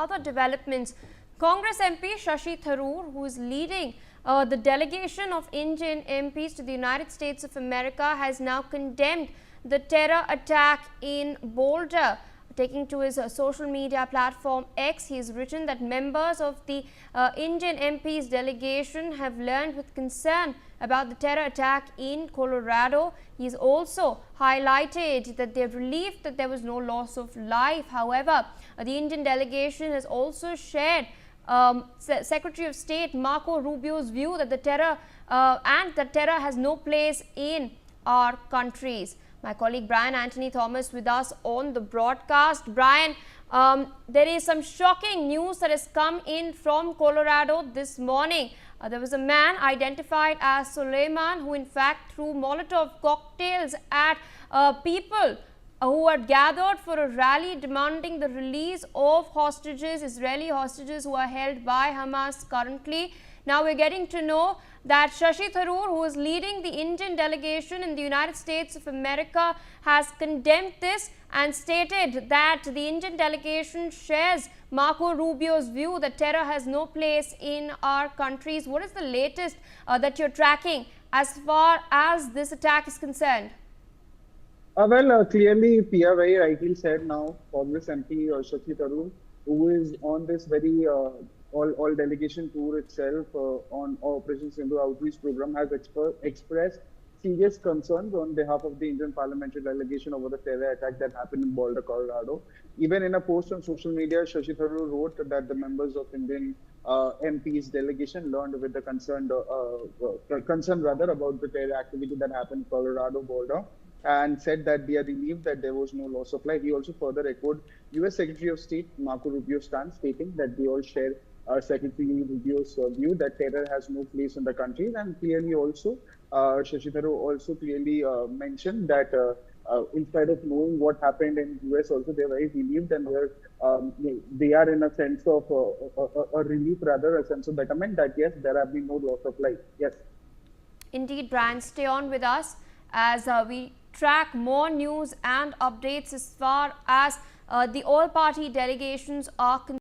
other developments, Congress MP Shashi Tharoor, who is leading the delegation of Indian MPs to the United States of America, has now condemned the terror attack in Boulder. Taking to his social media platform X, he has written that members of the Indian MPs delegation have learned with concern about the terror attack in Colorado. He has also highlighted that they are relieved that there was no loss of life. However, the Indian delegation has also shared Secretary of State Marco Rubio's view that the terror has no place in our countries. My colleague Brian Anthony Thomas with us on the broadcast. Brian, there is some shocking news that has come in from Colorado this morning. There was a man identified as Suleiman who in fact threw Molotov cocktails at people who had gathered for a rally demanding the release of hostages, Israeli hostages who are held by Hamas currently. Now we're getting to know that Shashi Tharoor, who is leading the Indian delegation in the United States of America, has condemned this and stated that the Indian delegation shares Marco Rubio's view that terror has no place in our countries. What is the latest that you're tracking as far as this attack is concerned? Clearly, Pia very rightly said now, Congress MP Shashi Tharoor, who is on this very all delegation tour itself on Operation Sindhu Outreach Program, has expressed serious concerns on behalf of the Indian parliamentary delegation over the terror attack that happened in Boulder, Colorado. Even in a post on social media, Shashi Tharoor wrote that the members of Indian MPs delegation learned with the concern about the terror activity that happened in Colorado, Boulder, and said that they are relieved that there was no loss of life. He also further echoed U.S. Secretary of State Marco Rubio's stance, stating that they all share Secretary Rubio's view that terror has no place in the country. And clearly also, Shashi Tharoor also clearly mentioned that in spite of knowing what happened in US, also they are very relieved, and they are in a sense of a relief, rather a sense of betterment, that yes, there have been no loss of life. Yes. Indeed, Brian, stay on with us as we track more news and updates as far as the all-party delegations are concerned.